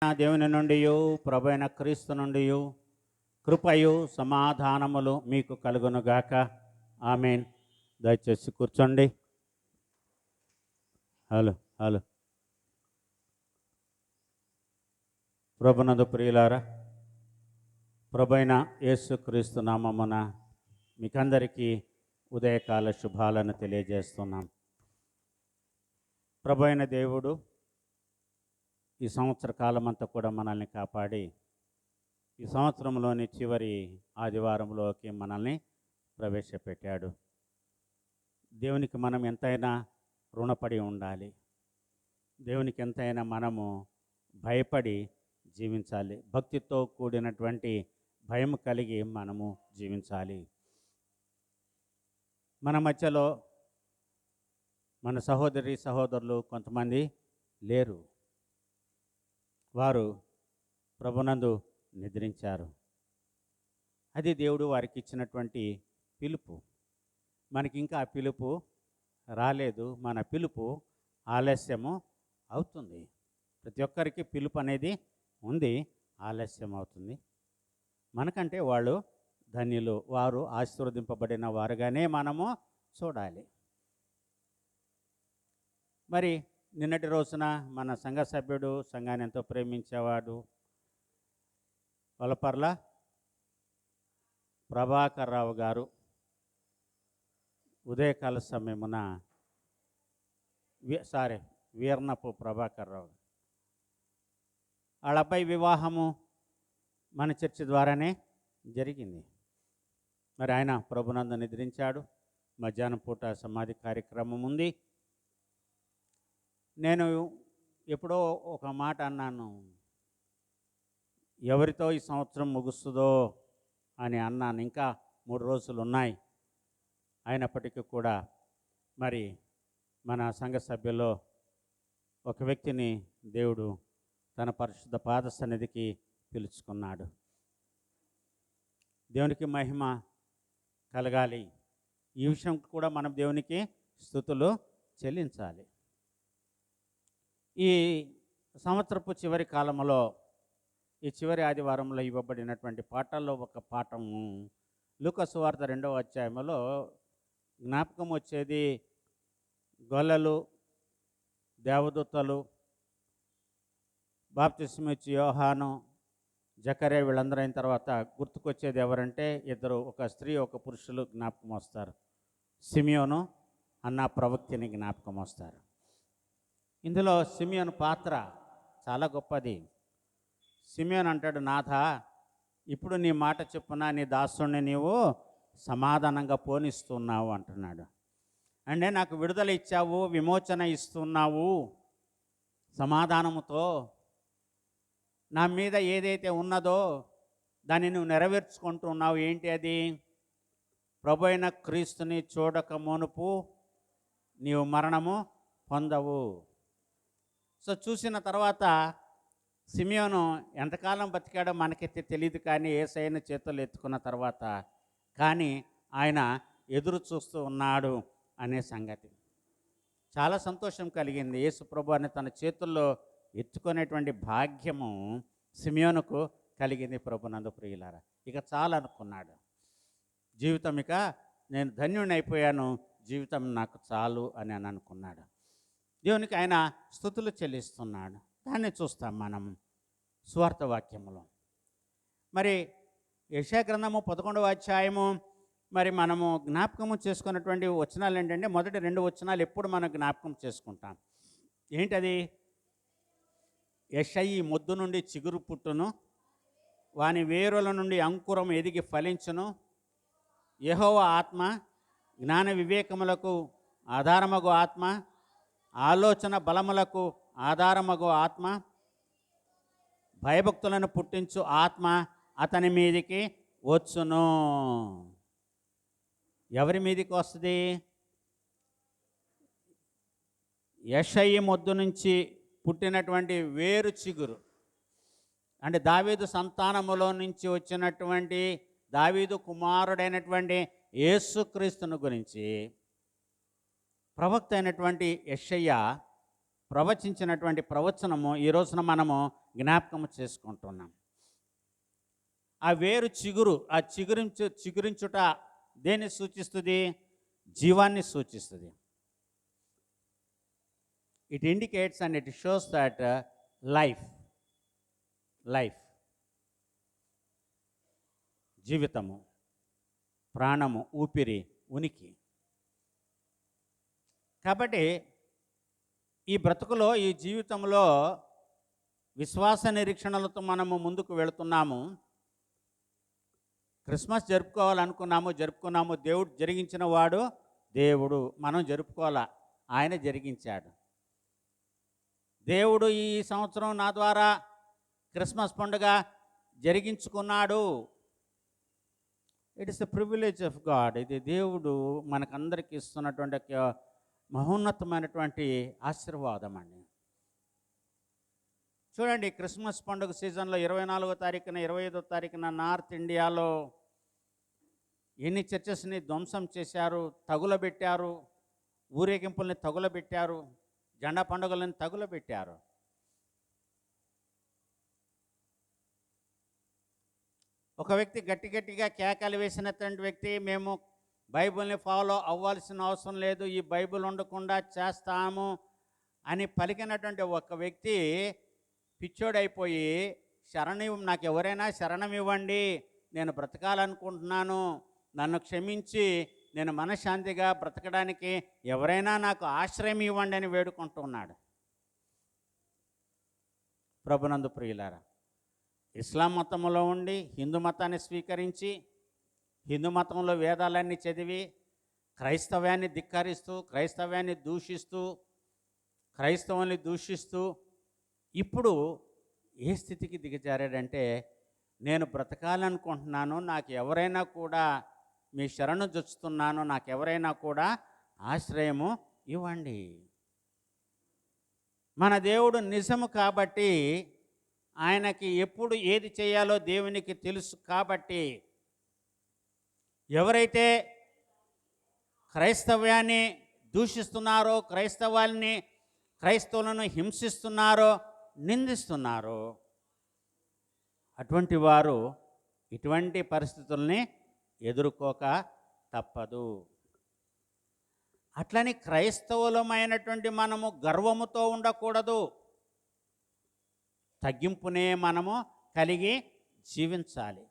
నా దేవుని నుండి ప్రభైన క్రీస్తు నుండి కృపయు సమాధానములు మీకు కలుగునుగాక. ఆమేన్. దయచేసి కూర్చోండి. Hello hello. ప్రభునందు ప్రియులారా, ప్రభైన యేసుక్రీస్తు నామమున మీకందరికీ ఉదయకాల శుభాలను తెలియజేస్తున్నాం. ప్రభైన దేవుడు ఈ సంవత్సర కాలమంతా కూడా మనల్ని కాపాడి ఈ సంవత్సరంలోని చివరి ఆదివారంలోకి మనల్ని ప్రవేశపెట్టాడు. దేవునికి మనం ఎంతైనా రుణపడి ఉండాలి. దేవునికి ఎంతైనా మనము భయపడి జీవించాలి. భక్తితో కూడినటువంటి భయం కలిగి మనము జీవించాలి. మన మధ్యలో మన సహోదరులు కొంతమంది లేరు. వారు ప్రభునందు నిద్రించారు. అది దేవుడు వారికి ఇచ్చినటువంటి పిలుపు. మనకి ఇంకా ఆ పిలుపు రాలేదు. మన పిలుపు ఆలస్యము అవుతుంది. ప్రతి ఒక్కరికి పిలుపు అనేది ఉంది, ఆలస్యం అవుతుంది. మనకంటే వాళ్ళు ధన్యులు, వారు ఆశీర్వదింపబడిన వారుగానే మనము చూడాలి. మరి నిన్నటి రోజున మన సంఘ సభ్యుడు, సంఘాన్ని ఎంతో ప్రేమించేవాడు, వలపర్ల ప్రభాకర్ రావు గారు ఉదయకాల సమయమున వీర్నపు ప్రభాకర్ రావు వాళ్ళ అబ్బాయి వివాహము మన చర్చి ద్వారానే జరిగింది. మరి ఆయన ప్రభునందు నిద్రించాడు. మధ్యాహ్నం పూట సమాధి కార్యక్రమం ఉంది. నేను ఎప్పుడో ఒక మాట అన్నాను, ఎవరితో ఈ సంవత్సరం ముగుస్తుందో అని అన్నాను. ఇంకా 3 రోజులు ఉన్నాయి. అయినప్పటికీ కూడా మరి మన సంఘ సభ్యుల్లో ఒక వ్యక్తిని దేవుడు తన పరిశుద్ధ పాద సన్నిధికి పిలుచుకున్నాడు. దేవునికి మహిమ కలగాలి. ఈ విషయం కూడా మనం దేవునికి స్తుతులు చెల్లించాలి. ఈ సంవత్సరపు చివరి కాలంలో, ఈ చివరి ఆదివారంలో ఇవ్వబడినటువంటి పాఠాల్లో ఒక పాఠము లూకా సువార్త 2వ అధ్యాయంలో జ్ఞాపకం వచ్చేది. గొల్లలు, దేవదూతలు, బాప్తిస్మం ఇచ్చి యోహాను, జకర్యా వీళ్ళందరూ అయిన తర్వాత గుర్తుకొచ్చేది ఎవరంటే ఇద్దరు, ఒక స్త్రీ ఒక పురుషులు జ్ఞాపకం వస్తారు. సిమియోను అన్న ప్రవక్తిని జ్ఞాపకం వస్తారు. ఇందులో సిమియోను పాత్ర చాలా గొప్పది. సిమియోను అంటాడు, నాథ, ఇప్పుడు నీ మాట చొప్పున నీ దాసుని నీవు సమాధానంగా పోనిస్తున్నావు అంటున్నాడు. అంటే నాకు విడుదల ఇచ్చావు, విమోచన ఇస్తున్నావు సమాధానముతో. నా మీద ఏదైతే ఉన్నదో దాన్ని నువ్వు నెరవేర్చుకుంటున్నావు. ఏంటి అది? ప్రభు అయిన క్రీస్తుని చూడక మునుపు నీవు మరణము పొందవు. సో చూసిన తర్వాత సిమియోను ఎంతకాలం బతికాడో మనకైతే తెలియదు, కానీ యేసయ్యను చేతులు ఎత్తుకున్న తర్వాత కానీ ఆయన ఎదురు చూస్తూ ఉన్నాడు అనే సంగతి చాలా సంతోషం కలిగింది. యేసు ప్రభువుని తన చేతుల్లో ఎత్తుకునేటువంటి భాగ్యము సిమియోనుకు కలిగింది. ప్రభునందు ప్రియులారా, ఇక చాలు అనుకున్నాడు. జీవితం ఇక నేను ధన్యుడిని అయిపోయాను, జీవితం నాకు చాలు అని అనుకున్నాడు. దేవునికి ఆయన స్తుతులు చెల్లిస్తున్నాడు. దాన్ని చూస్తాం మనం సువార్త వాక్యములో. మరి యెషయా గ్రంథము 11వ అధ్యాయము మరి మనము జ్ఞాపకము చేసుకున్నటువంటి వచనాలు ఏంటంటే, మొదటి 2 వచనాలు ఎప్పుడు మనం జ్ఞాపకం చేసుకుంటాం. ఏంటది? యెషయి మొద్దు నుండి చిగురు పుట్టును, వాని వేరుల నుండి అంకురం ఎదిగి ఫలించును. యెహోవా ఆత్మ జ్ఞాన వివేకములకు ఆధారమగు ఆత్మ, ఆలోచన బలములకు ఆధారమగు ఆత్మ, భయభక్తులను పుట్టించు ఆత్మ అతని మీదికి వచ్చును. ఎవరి మీదికి వస్తుంది? యెషయి మొద్దు నుంచి పుట్టినటువంటి వేరు చిగురు, అంటే దావీదు సంతానములో నుంచి వచ్చినటువంటి దావీదు కుమారుడైనటువంటి యేసుక్రీస్తును గురించి ప్రవక్త అయినటువంటి యెషయా ప్రవచించినటువంటి ప్రవచనము ఈ రోజున మనము జ్ఞాపకము చేసుకుంటున్నాం. ఆ వేరు చిగురు, ఆ చిగురించుట దేన్ని సూచిస్తుంది? జీవాన్ని సూచిస్తుంది. It indicates and it shows that life జీవితము, ప్రాణము, ఊపిరి, ఉనికి. కాబట్టి ఈ బ్రతుకులో, ఈ జీవితంలో విశ్వాస నిరీక్షణలతో మనము ముందుకు వెళుతున్నాము. క్రిస్మస్ జరుపుకున్నాము. దేవుడు జరిగించిన వాడు దేవుడు, మనం జరుపుకోవాలా, ఆయన జరిగించాడు. దేవుడు ఈ సంవత్సరం నా ద్వారా క్రిస్మస్ పండుగ జరిగించుకున్నాడు. It is the privilege of God. ఇది దేవుడు మనకందరికీ ఇస్తున్నటువంటి మహోన్నతమైనటువంటి ఆశీర్వాదం అండి. చూడండి, క్రిస్మస్ పండుగ సీజన్లో 24వ తారీఖున 25వ తారీఖున నార్త్ ఇండియాలో ఎన్ని చర్చెస్ని ధ్వంసం చేశారు, తగులబెట్టారు, ఊరేగింపుల్ని తగులబెట్టారు, జెండా పండుగలను తగులబెట్టారు. ఒక వ్యక్తి గట్టిగా కేకలు వేసినటువంటి వ్యక్తి, మేము బైబిల్ని ఫాలో అవ్వాల్సిన అవసరం లేదు, ఈ బైబిల్ ఉండకుండా చేస్తాము అని పలికినటువంటి ఒక వ్యక్తి పిచ్చోడైపోయి, నాకు ఎవరైనా శరణం ఇవ్వండి, నేను బ్రతకాలనుకుంటున్నాను, నన్ను క్షమించి నేను మనశ్శాంతిగా బ్రతకడానికి ఎవరైనా నాకు ఆశ్రయం ఇవ్వండి అని వేడుకుంటున్నాడు. ప్రభునందు ప్రియులారా, ఇస్లాం మతంలో ఉండి హిందూ మతాన్ని స్వీకరించి, హిందూ మతంలో వేదాలన్నీ చదివి క్రైస్తవ్యాన్ని ధిక్కరిస్తూ, క్రైస్తవాన్ని దూషిస్తూ ఇప్పుడు ఏ స్థితికి దిగజారాడంటే, నేను బ్రతకాలనుకుంటున్నాను, నాకు ఎవరైనా కూడా మీ శరణు జొచ్చుతున్నాను, నాకు ఎవరైనా కూడా ఆశ్రయము ఇవ్వండి. మన దేవుడు నిజము కాబట్టి, ఆయనకి ఎప్పుడు ఏది చేయాలో దేవునికి తెలుసు కాబట్టి, ఎవరైతే క్రైస్తవ్యాన్ని దూషిస్తున్నారో, క్రైస్తవులను హింసిస్తున్నారో, నిందిస్తున్నారో, అటువంటి వారు ఇటువంటి పరిస్థితుల్ని ఎదుర్కోక తప్పదు. అట్లని క్రైస్తవులమైనటువంటి మనము గర్వముతో ఉండకూడదు. తగ్గింపునే మనము కలిగి జీవించాలి.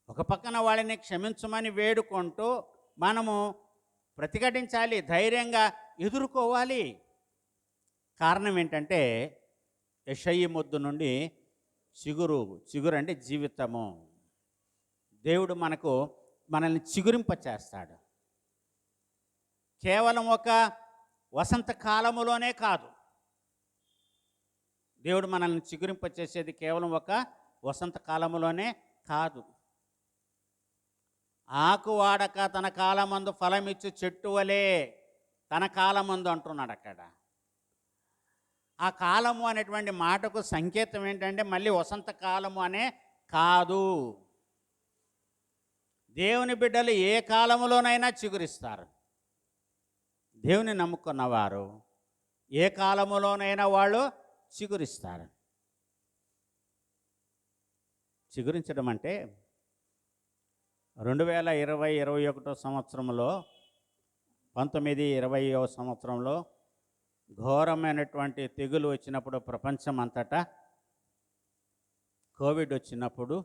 ఒక పక్కన వాళ్ళని క్షమించమని వేడుకుంటూ మనము ప్రతిఘటించాలి, ధైర్యంగా ఎదుర్కోవాలి. కారణం ఏంటంటే, యెషయి మొద్దు నుండి చిగురు అంటే జీవితము. దేవుడు మనల్ని చిగురింపచేస్తాడు. కేవలం ఒక వసంత కాలములోనే కాదు, దేవుడు మనల్ని చిగురింపచేసేది కేవలం ఒక వసంత కాలములోనే కాదు. ఆకు వాడక తన కాలమందు ఫలమిచ్చు చెట్టు వలె, తన కాలమందు అంటున్నాడు అక్కడ. ఆ కాలము అనేటువంటి మాటకు సంకేతం ఏంటంటే, మళ్ళీ వసంత కాలము అనే కాదు. దేవుని బిడ్డలు ఏ కాలములోనైనా చిగురిస్తారు. దేవుని నమ్ముకున్నవారు ఏ కాలములోనైనా వాళ్ళు చిగురిస్తారు. చిగురించడం అంటే 2020-21 సంవత్సరంలో 19-20వ సంవత్సరంలో ఘోరమైనటువంటి తెగులు వచ్చినప్పుడు, ప్రపంచం అంతటా కోవిడ్ వచ్చినప్పుడు,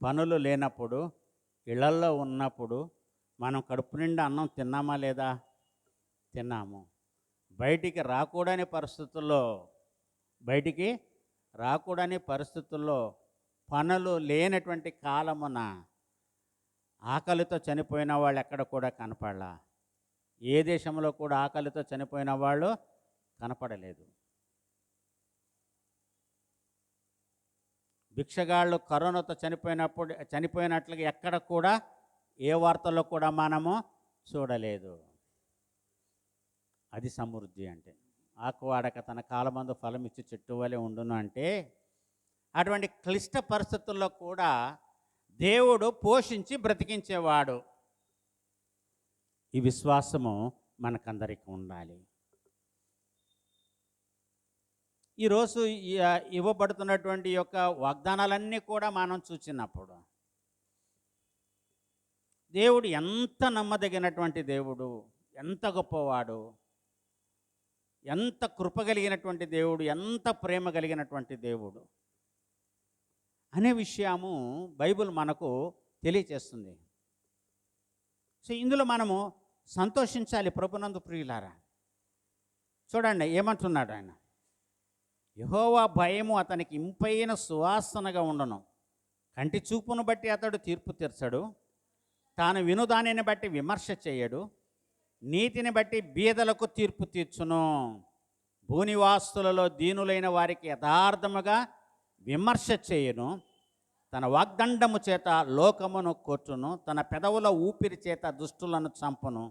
పనులు లేనప్పుడు, ఇళ్లల్లో ఉన్నప్పుడు మనం కడుపు నిండా అన్నం తిన్నామా లేదా? తిన్నాము. బయటికి రాకూడని పరిస్థితుల్లో పనులు లేనటువంటి కాలమున ఆకలితో చనిపోయిన వాళ్ళు ఎక్కడ కూడా కనపడలా. ఏ దేశంలో కూడా ఆకలితో చనిపోయిన వాళ్ళు కనపడలేదు. భిక్షగాళ్ళు కరోనాతో చనిపోయినట్లుగా ఎక్కడ కూడా ఏ వార్తల్లో కూడా మనము చూడలేదు. అది సమృద్ధి అంటే. ఆకువాడక తన కాలమందు ఫలం ఇచ్చి చెట్టు వలె ఉండును అంటే, అటువంటి క్లిష్ట పరిస్థితుల్లో కూడా దేవుడు పోషించి బ్రతికించేవాడు. ఈ విశ్వాసము మనకందరికీ ఉండాలి. ఈరోజు ఇవ్వబడుతున్నటువంటి యొక్క వాగ్దానాలన్నీ కూడా మనం చూసినప్పుడు దేవుడు ఎంత నమ్మదగినటువంటి దేవుడు, ఎంత గొప్పవాడు, ఎంత కృప కలిగినటువంటి దేవుడు, ఎంత ప్రేమ కలిగినటువంటి దేవుడు అనే విషయము బైబిల్ మనకు తెలియచేస్తుంది. సో ఇందులో మనము సంతోషించాలి ప్రభునందు ప్రియులారా. చూడండి ఏమంటున్నాడు ఆయన, యెహోవా భయము అతనికి ఇంపైన సువాసనగా ఉండను, కంటి చూపును బట్టి అతడు తీర్పు తీర్చడు, తాను వినుదానిని బట్టి విమర్శ చేయడు, నీతిని బట్టి బీదలకు తీర్పు తీర్చును, భూనివాసులలో దీనులైన వారికి యథార్థముగా విమర్శ చేయును, తన వాగ్దండము చేత లోకమును కొట్టును, తన పెదవుల ఊపిరి చేత దుష్టులను చంపును,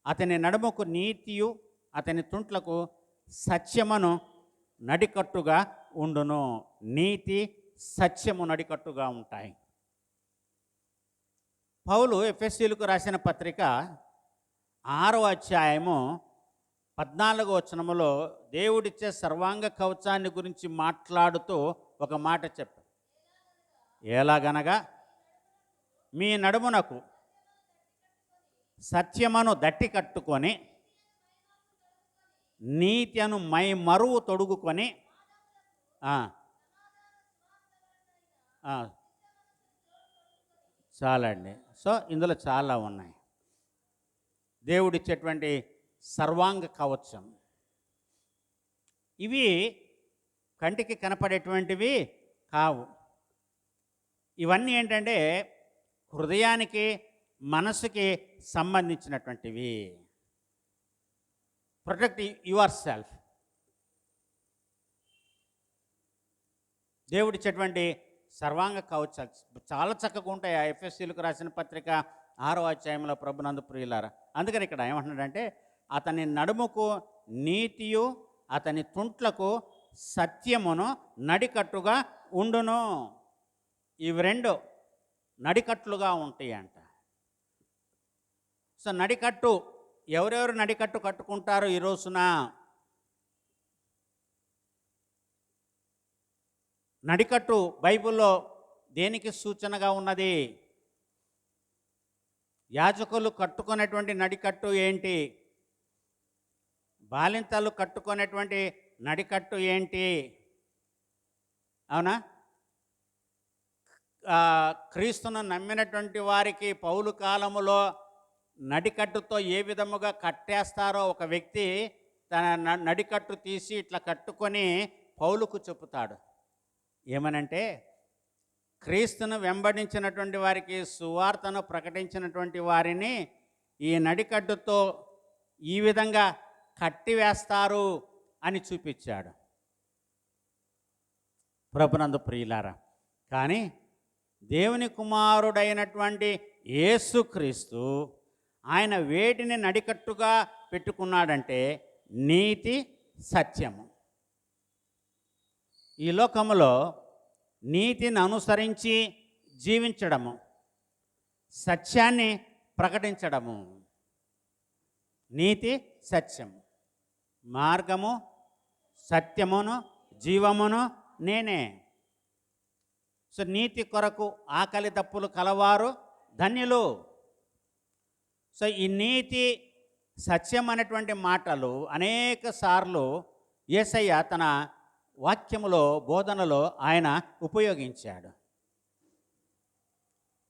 అతని నడుముకు నీతియు అతని తుంట్లకు సత్యమును నడికట్టుగా ఉండును. నీతి సత్యము నడికట్టుగా ఉంటాయి. పౌలు ఎఫెసీయులకు రాసిన పత్రిక 6వ అధ్యాయము 14వ వచనములో దేవుడిచ్చే సర్వాంగ కవచాన్ని గురించి మాట్లాడుతూ ఒక మాట చెప్పాడు. ఎలాగనగా మీ నడుమునకు సత్యమును దట్టి కట్టుకొని నీతి అను మై మరువు తొడుగుకొని చాలండి. సో ఇందులో చాలా ఉన్నాయి. దేవుడిచ్చేటువంటి సర్వాంగ కవచం ఇవి కంటికి కనపడేటువంటివి కావు. ఇవన్నీ ఏంటంటే హృదయానికి మనసుకి సంబంధించినటువంటివి. Protect your self. దేవుడిచ్చేటువంటి సర్వాంగ కవచాలు చాలా చక్కగా ఉంటాయి. ఆ ఎఫెసీయులకు రాసిన పత్రిక 6వ అధ్యాయంలో ప్రభునందు ప్రియులారా. అందుకని ఇక్కడ ఏమంటున్నాడంటే అతని నడుముకు నీతియు అతని తుంట్లకు సత్యమును నడికట్టుగా ఉండును. ఇవి రెండు నడికట్లుగా ఉంటాయి అంట. సో నడికట్టు ఎవరెవరు నడికట్టు కట్టుకుంటారు ఈ రోజున? నడికట్టు బైబిల్లో దేనికి సూచనగా ఉన్నది? యాజకులు కట్టుకునేటువంటి నడికట్టు ఏంటి? బాలింతలు కట్టుకునేటువంటి నడికట్టు ఏంటి? అవునా? క్రీస్తును నమ్మినటువంటి వారికి పౌలు కాలములో నడికట్టుతో ఏ విధముగా కట్టేస్తారో ఒక వ్యక్తి తన నడికట్టు తీసి ఇట్లా కట్టుకొని పౌలుకు చెప్పుతాడు. ఏమనంటే క్రీస్తును వెంబడించినటువంటి వారికి, సువార్తను ప్రకటించినటువంటి వారిని ఈ నడికట్టుతో ఈ విధంగా కట్టివేస్తారు అని చూపించాడు. ప్రభునందు ప్రియులారా, కానీ దేవుని కుమారుడైనటువంటి యేసుక్రీస్తు ఆయన వేటిని నడికట్టుగా పెట్టుకున్నాడంటే నీతి సత్యము. ఈ లోకములో నీతిని అనుసరించి జీవించడము, సత్యాన్ని ప్రకటించడము. నీతి సత్యము, మార్గము సత్యమును జీవమును నేనే. సో నీతి కొరకు ఆకలి దప్పులు కలవారు ధన్యులు. సో ఈ నీతి సత్యం అనేటువంటి మాటలు అనేక సార్లు యేసయ్య తన వాక్యములో, బోధనలో ఆయన ఉపయోగించాడు.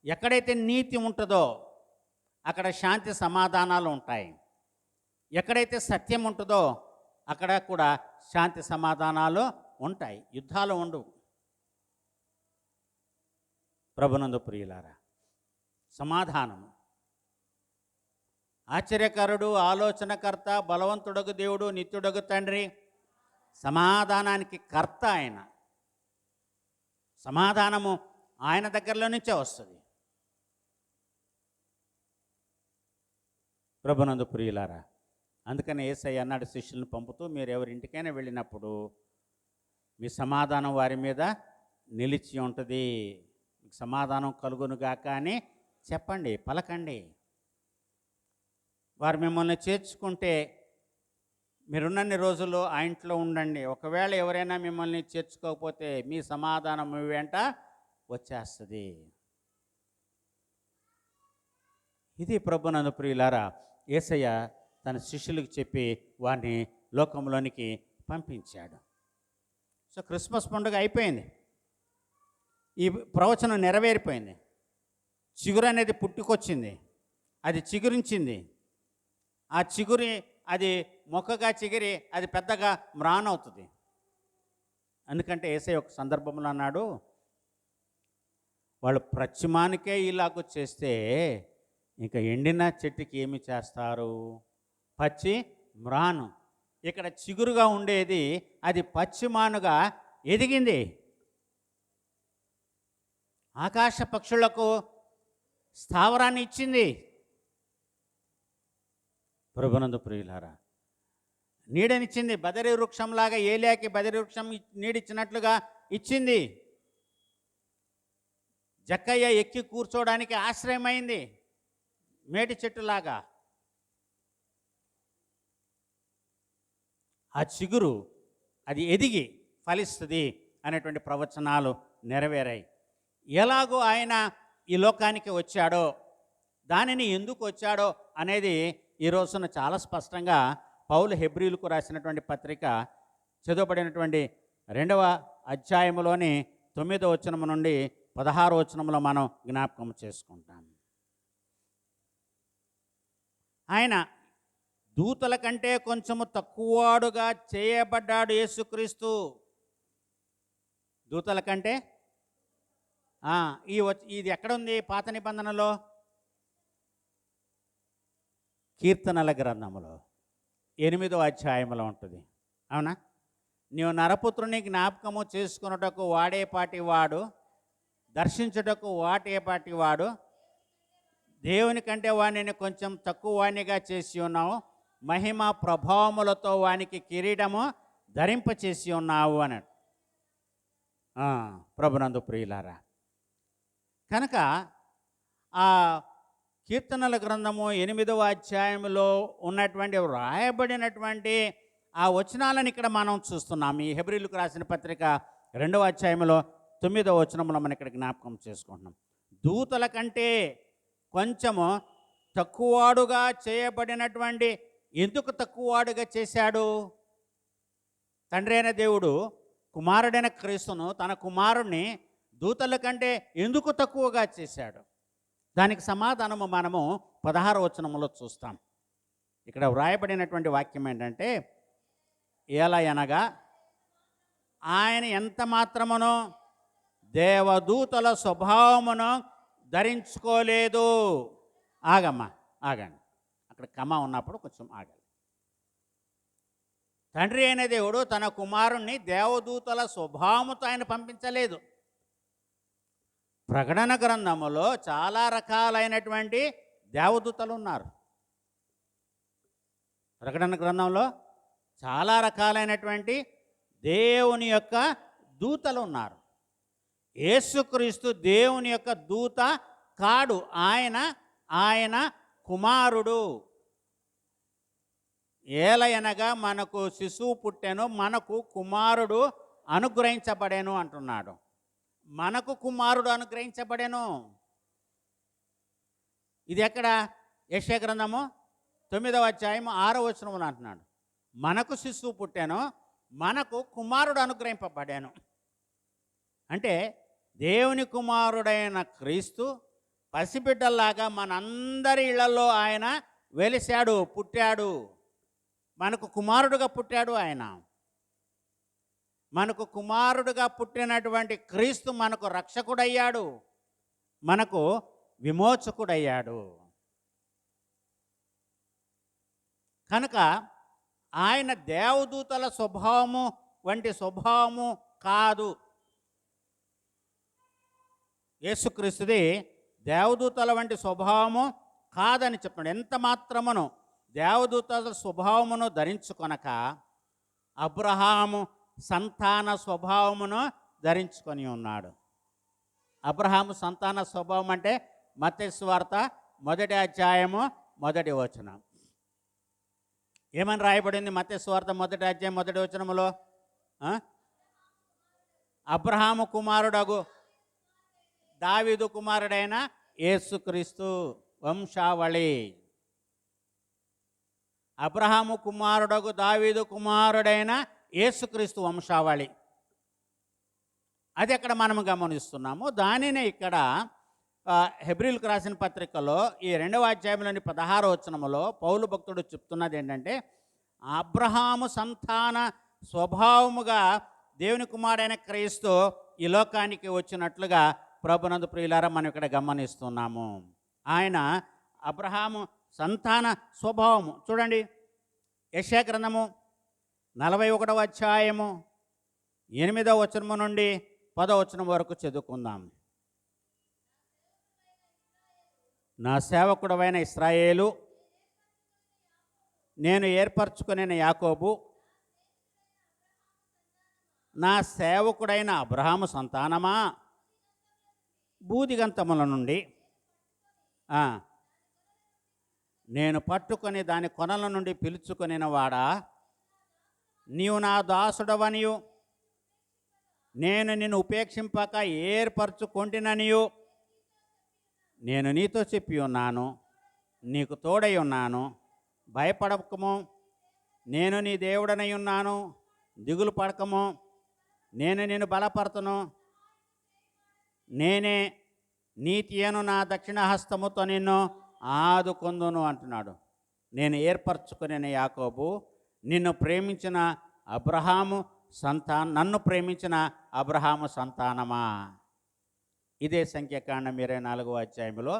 ఎక్కడైతే నీతి ఉంటుందో అక్కడ శాంతి సమాధానాలు ఉంటాయి. ఎక్కడైతే సత్యం ఉంటుందో అక్కడ కూడా శాంతి సమాధానాలు ఉంటాయి. యుద్ధాలు ఉండవు. ప్రభునందు ప్రియులారా, సమాధానము. ఆశ్చర్యకరుడు, ఆలోచనకర్త, బలవంతుడగు దేవుడు, నిత్యుడగు తండ్రి, సమాధానానికి కర్త ఆయన. సమాధానము ఆయన దగ్గరలో నుంచే వస్తుంది. ప్రభునందు ప్రియులారా, అందుకని యేసయ్య అన్నాడు శిష్యులను పంపుతూ, మీరు ఎవరింటికైనా వెళ్ళినప్పుడు మీ సమాధానం వారి మీద నిలిచి ఉంటుంది. మీకు సమాధానం కలుగునుగాక అని చెప్పండి, పలకండి. వారు మిమ్మల్ని చేర్చుకుంటే మీరున్నన్ని రోజులు ఆ ఇంట్లో ఉండండి. ఒకవేళ ఎవరైనా మిమ్మల్ని చేర్చుకోకపోతే మీ సమాధానం మీ వెంట వచ్చేస్తుంది. ఇది ప్రభునందు ప్రియులారా యేసయ్య తన శిష్యులకు చెప్పి వారిని లోకంలోనికి పంపించాడు. సో క్రిస్మస్ పండుగ అయిపోయింది. ఈ ప్రవచనం నెరవేరిపోయింది. చిగురు అనేది పుట్టుకొచ్చింది, అది చిగురించింది. ఆ చిగురి అది మొక్కగా చిగిరి అది పెద్దగా మ్రానవుతుంది. ఎందుకంటే యేసయ్య ఒక సందర్భంలో అన్నాడు, వాళ్ళు ప్రత్యమానికే ఇలాగ చేస్తే ఇంకా ఎండిన చెట్టుకి ఏమి చేస్తారు? పచ్చి మ్రాను. ఇక్కడ చిగురుగా ఉండేది అది పచ్చిమానుగా ఎదిగింది. ఆకాశ పక్షులకు స్థావరాన్ని ఇచ్చింది. ప్రభునందు ప్రియులారా, నీడనిచ్చింది. బదరి వృక్షంలాగా ఏలియాకి బదరి వృక్షం నీడిచ్చినట్లుగా ఇచ్చింది. జక్కయ్య ఎక్కి కూర్చోడానికి ఆశ్రయమైంది మేటి చెట్టులాగా. ఆ చిగురు అది ఎదిగి ఫలిస్తుంది అనేటువంటి ప్రవచనాలు నెరవేరాయి. ఎలాగో ఆయన ఈ లోకానికి వచ్చాడో, దానిని ఎందుకు వచ్చాడో అనేది ఈ రోజున చాలా స్పష్టంగా పౌలు హెబ్రీలకు రాసినటువంటి పత్రిక చదవబడినటువంటి 2వ అధ్యాయంలోని 9వ వచనం నుండి 16వ వచనంలో మనం జ్ఞాపకం చేసుకుంటాం. ఆయన దూతల కంటే కొంచెము తక్కువవాడుగా చేయబడ్డాడు యేసుక్రీస్తు. దూతల కంటే ఇది ఎక్కడుంది? పాత నిబంధనలో కీర్తనల గ్రంథంలో 8వ అధ్యాయంలో ఉంటుంది. అవునా? నీవు నరపుత్రుని జ్ఞాపకము చేసుకున్నటకు వాడేపాటి వాడు, దర్శించుటకు వాటేపాటి వాడు, దేవుని కంటే వాణిని కొంచెం తక్కువ వాణిగా చేసి ఉన్నావు, మహిమ ప్రభావములతో వానికి కిరీటము ధరింపచేసి ఉన్నావు అన్నాడు. ప్రభునందు ప్రియులారా, కనుక ఆ కీర్తనల గ్రంథము 8వ అధ్యాయంలో ఉన్నటువంటి రాయబడినటువంటి ఆ వచనాలను ఇక్కడ మనం చూస్తున్నాం. ఈ హెబ్రీలకు రాసిన పత్రిక 2వ అధ్యాయంలో 9వ వచనంలో మనం ఇక్కడ జ్ఞాపకం చేసుకుంటున్నాం. దూతల కంటే కొంచెము తక్కువవాడుగా చేయబడినటువంటి, ఎందుకు తక్కువవాడుగా చేశాడు? తండ్రి అయిన దేవుడు కుమారుడైన క్రీస్తును, తన కుమారుణ్ణి దూతల కంటే ఎందుకు తక్కువగా చేశాడు? దానికి సమాధానము మనము 16వ వచనంలో చూస్తాం. ఇక్కడ వ్రాయబడినటువంటి వాక్యం ఏంటంటే, ఎలా అనగా ఆయన ఎంత మాత్రమును దేవదూతల స్వభావమును ధరించుకోలేదు. ఆగండి. అక్కడ కమ ఉన్నప్పుడు కొంచెం ఆగాలి. తండ్రి అయిన దేవుడు తన కుమారుణ్ణి దేవదూతల స్వభావముతో ఆయన పంపించలేదు. ప్రకటన గ్రంథములో చాలా రకాలైనటువంటి దేవదూతలు ఉన్నారు. ప్రకటన గ్రంథంలో చాలా రకాలైనటువంటి దేవుని యొక్క దూతలు ఉన్నారు. యేసుక్రీస్తు దేవుని యొక్క దూత కాడు, ఆయన కుమారుడు. ఏలయనగా మనకు శిశువు పుట్టెను, మనకు కుమారుడు అనుగ్రహించబడెను అంటున్నాడు. మనకు కుమారుడు అనుగ్రహించబడెను. ఇది ఎక్కడ? యెషయా గ్రంథము 9వ అధ్యాయం 6వ వచనంలో అంటున్నాడు, మనకు శిశువు పుట్టెను, మనకు కుమారుడు అనుగ్రహింపబడాను. అంటే దేవుని కుమారుడైన క్రీస్తు పసిబిడ్డల్లాగా మనందరి ఇళ్లలో ఆయన వెలిశాడు, పుట్టాడు. మనకు కుమారుడుగా పుట్టాడు ఆయన. మనకు కుమారుడుగా పుట్టినటువంటి క్రీస్తు మనకు రక్షకుడయ్యాడు, మనకు విమోచకుడయ్యాడు. కనుక ఆయన దేవదూతల స్వభావము వంటి స్వభావము కాదు. యేసుక్రీస్తుది దేవదూతల వంటి స్వభావము కాదని చెప్పాడు. ఎంత మాత్రమును దేవదూతల స్వభావమును ధరించుకొనక అబ్రహాము సంతాన స్వభావమును ధరించుకొని ఉన్నాడు. అబ్రహాము సంతాన స్వభావం అంటే మత్తయి సువార్త 1వ అధ్యాయము 1వ వచనం. ఏమని రాయబడింది మత్తయి సువార్త 1వ అధ్యాయం 1వ వచనములో? ఆ? అబ్రహాము కుమారుడగు దావీదు కుమారుడైన యేసుక్రీస్తు వంశావళి. అబ్రహాము కుమారుడగు దావీదు కుమారుడైన యేసుక్రీస్తు వంశావళి. అది అక్కడ మనం గమనిస్తున్నాము. దానినే ఇక్కడ హెబ్రీలకు రాసిన పత్రికలో ఈ 2వ అధ్యాయంలోని 16వ వచనములో పౌలు భక్తుడు చెప్తున్నది ఏంటంటే, అబ్రహాము సంతాన స్వభావముగా దేవుని కుమారుడైన క్రీస్తు ఈ లోకానికి వచ్చినట్లుగా ప్రభునందు ప్రియులారా మనం ఇక్కడ గమనిస్తున్నాము. ఆయన అబ్రహాము సంతాన స్వభావము. చూడండి, యెషయా గ్రంథము 41వ అధ్యాయము 8వ వచనము నుండి 10వ వచనం వరకు చదువుకుందాం. నా సేవకుడవైన ఇశ్రాయేలు, నేను ఏర్పరచుకునే యాకోబు, నా సేవకుడైన అబ్రహాము సంతానమా, బూదిగంతముల నుండి నేను పట్టుకొని దాని కొనల నుండి పిలుచుకొనిన వాడా, నీవు నా దాసుడవనియు నేను నిన్ను ఉపేక్షింపక ఏర్పరచుకొంటిననియు నేను నీతో చెప్పి ఉన్నాను. నీకు తోడై ఉన్నాను, భయపడకము, నేను నీ దేవుడనై ఉన్నాను, దిగులు పడకము, నేను నిన్ను బలపరతును, నేనే నీతియను నా దక్షిణ హస్తముతో నిన్ను ఆదుకొందును అంటున్నాడు. నేను ఏర్పరచుకునే యాకోబు, నిన్ను ప్రేమించిన అబ్రహాము నన్ను ప్రేమించిన అబ్రహాము సంతానమా. ఇదే సంఖ్యాకాండం 24వ అధ్యాయంలో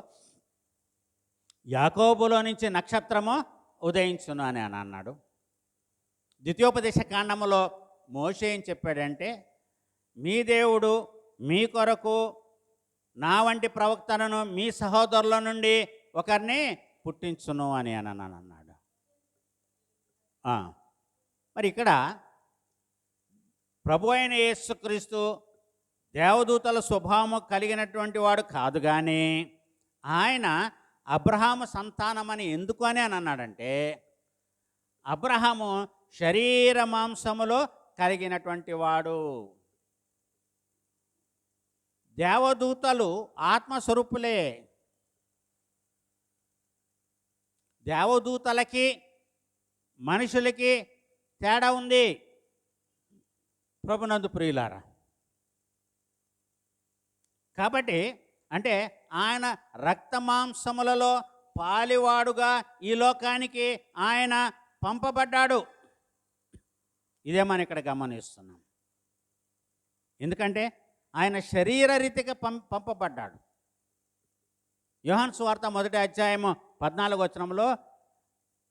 యాకోబులో నుంచి నక్షత్రము ఉదయించును అని అన్నాడు. ద్వితీయోపదేశ కాండములో మోషే ఏం చెప్పాడంటే, మీ దేవుడు మీ కొరకు నా వంటి ప్రవక్తలను మీ సహోదరుల నుండి ఒకరిని పుట్టించును అని అన్నాడు. మరి ఇక్కడ ప్రభు అయిన యేసుక్రీస్తు దేవదూతల స్వభావము కలిగినటువంటి వాడు కాదు, కానీ ఆయన అబ్రహాము సంతానమని ఎందుకు అని అన్నాడంటే, అబ్రహాము శరీర మాంసములో కలిగినటువంటి వాడు. దేవదూతలు ఆత్మస్వరూపులే. దేవదూతలకి మనుషులకి తేడా ఉంది ప్రభునందు ప్రియులారా. కాబట్టి అంటే ఆయన రక్తమాంసములలో పాలివాడుగా ఈ లోకానికి ఆయన పంపబడ్డాడు. ఇదే మనం ఇక్కడ గమనిస్తున్నాం. ఎందుకంటే ఆయన శరీరరీతిగా పంపబడ్డాడు. యోహాను సువార్త 1వ అధ్యాయము 14వ వచనంలో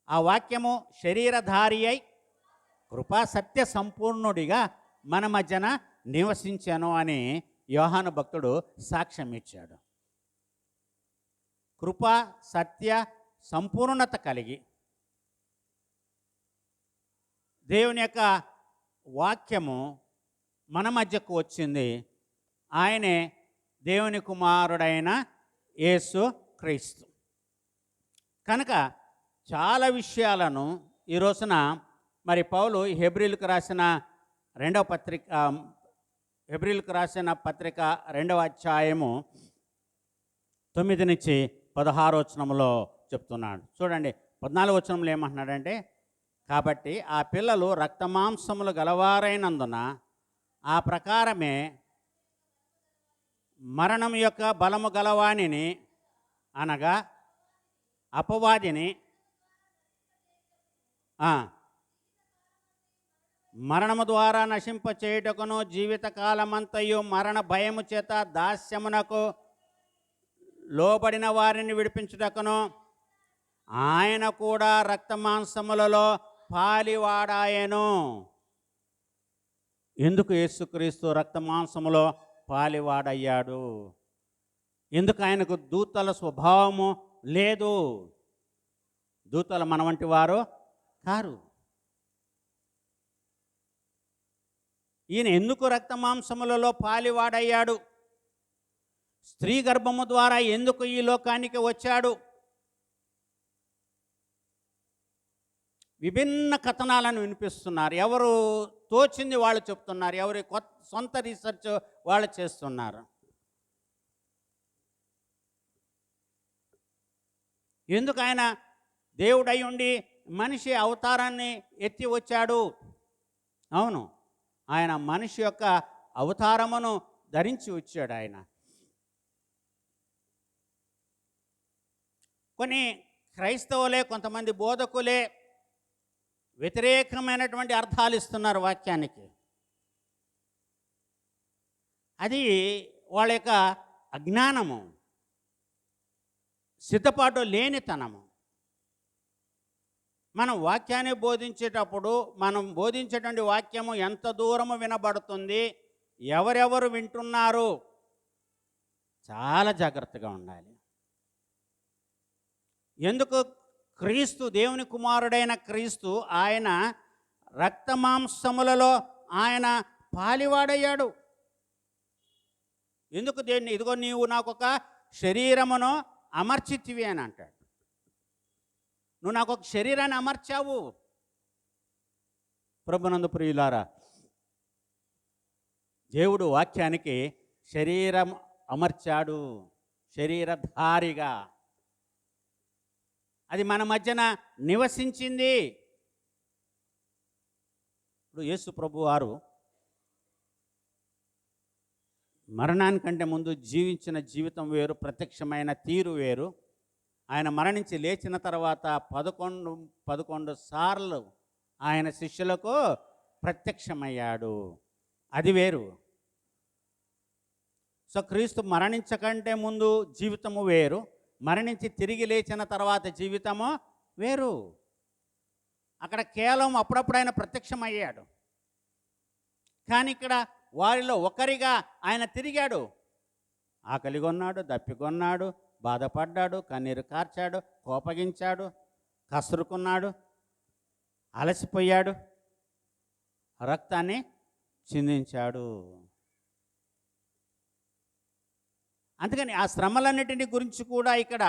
ఆ వాక్యము శరీరధారి అయి కృపా సత్య సంపూర్ణుడిగా మన మధ్యన నివసించాను అని యోహాను భక్తుడు సాక్ష్యం ఇచ్చాడు. కృప సత్య సంపూర్ణత కలిగి దేవుని యొక్క వాక్యము మన మధ్యకు వచ్చింది. ఆయనే దేవుని కుమారుడైన యేసు క్రీస్తు. కనుక చాలా విషయాలను ఈ రోజున మరి పౌలు హెబ్రీలకు రాసిన పత్రిక 2వ అధ్యాయము 9 నుంచి 16వ వచనంలో చెప్తున్నాడు. చూడండి, 14వ వచనంలో ఏమంటున్నాడంటే, కాబట్టి ఆ పిల్లలు రక్తమాంసములు గలవారైనందున ఆ ప్రకారమే మరణం యొక్క బలము గలవానిని అనగా అపవాదిని మరణము ద్వారా నశింపచేయుటకును జీవితకాలమంతయు మరణ భయము చేత దాస్యమునకు లోబడిన వారిని విడిపించుటకును ఆయన కూడా రక్తమాంసములలో పాలివాడాయను. ఎందుకు యేసుక్రీస్తు రక్తమాంసములో పాలివాడయ్యాడు? ఎందుకు ఆయనకు దూతల స్వభావము లేదు? దూతలు మన వంటి వారు కారు. ఈయన ఎందుకు రక్తమాంసములలో పాలివాడయ్యాడు? స్త్రీ గర్భము ద్వారా ఎందుకు ఈ లోకానికి వచ్చాడు? విభిన్న కథనాలను వినిపిస్తున్నారు. ఎవరు తోచింది వాళ్ళు చెప్తున్నారు, ఎవరి సొంత రీసెర్చ్ వాళ్ళు చేస్తున్నారు. ఎందుకు ఆయన దేవుడై ఉండి మనిషి అవతారాన్ని ఎత్తి వచ్చాడు? అవును, ఆయన మనిషి యొక్క అవతారమును ధరించి వచ్చాడు. ఆయన కొన్ని క్రైస్తవులే, కొంతమంది బోధకులే వ్యతిరేకమైనటువంటి అర్థాలు ఇస్తున్నారు వాక్యానికి. అది వాళ్ళ యొక్క అజ్ఞానము, సిద్ధపాటు లేనితనము. మనం వాక్యాన్ని బోధించేటప్పుడు మనం బోధించేటువంటి వాక్యము ఎంత దూరము వినబడుతుంది, ఎవరెవరు వింటున్నారు, చాలా జాగ్రత్తగా ఉండాలి. ఎందుకు? క్రీస్తు, దేవుని కుమారుడైన క్రీస్తు, ఆయన రక్తమాంసములలో ఆయన పాలివాడయ్యాడు. ఎందుకు? దేన్ని? ఇదిగో నీవు నాకొక శరీరమును అమర్చితివి అని అంటాడు. నువ్వు నాకు ఒక శరీరాన్ని అమర్చావు. ప్రభునందు ప్రియులారా, దేవుడు వాక్యానికి శరీరం అమర్చాడు, శరీరధారిగా. అది మన మధ్యన నివసించింది. ఇప్పుడు యేసు ప్రభు వారు మరణానికంటే ముందు జీవించిన జీవితం వేరు, ప్రత్యక్షమైన తీరు వేరు. ఆయన మరణించి లేచిన తర్వాత 11 సార్లు ఆయన శిష్యులకు ప్రత్యక్షమయ్యాడు. అది వేరు. సో క్రీస్తు మరణించకంటే ముందు జీవితము వేరు, మరణించి తిరిగి లేచిన తర్వాత జీవితము వేరు. అక్కడ కేవలం అప్పుడప్పుడు ఆయన ప్రత్యక్షమయ్యాడు, కానీ ఇక్కడ వారిలో ఒకరిగా ఆయన తిరిగాడు. ఆకలిగొన్నాడు, దప్పికొన్నాడు, బాధపడ్డాడు, కన్నీరు కార్చాడు, కోపగించాడు, కసురుకున్నాడు, అలసిపోయాడు, రక్తాన్ని చిందించాడు. అందుకని ఆ శ్రమలన్నిటిని గురించి కూడా ఇక్కడ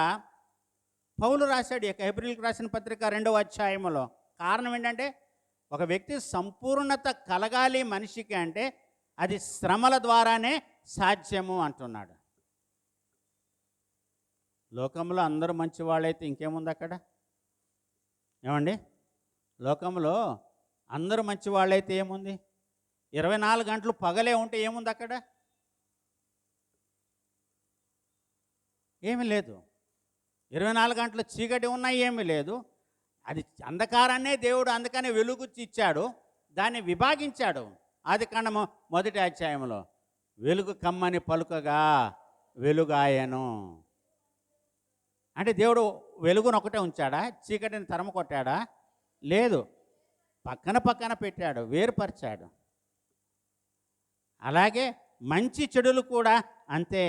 పౌలు రాశాడు. హెబ్రీయులకు రాసిన పత్రిక 2వ అధ్యాయములో. కారణం ఏంటంటే, ఒక వ్యక్తి సంపూర్ణత కలగాలి మనిషికి అంటే అది శ్రమల ద్వారానే సాధ్యము అంటున్నాడు. లోకంలో అందరూ మంచి వాళ్ళైతే ఇంకేముంది అక్కడ? ఏమండి, లోకంలో అందరూ మంచి వాళ్ళైతే ఏముంది? 24 గంటలు పగలే ఉంటే ఏముంది అక్కడ? ఏమీ లేదు. 24 గంటలు చీకటి ఉన్నాయి, ఏమీ లేదు. అది అంధకారాన్నే దేవుడు అందుకనే వెలుగు ఇచ్చాడు, దాన్ని విభాగించాడు. ఆదికాండము 1వ అధ్యాయంలో వెలుగు కమ్మని పలుకగా వెలుగాయను అంటే దేవుడు వెలుగును ఒకటే ఉంచాడా? చీకటిని తరమ కొట్టాడా? లేదు, పక్కన పెట్టాడు, వేరుపరిచాడు. అలాగే మంచి చెడులు కూడా అంతే.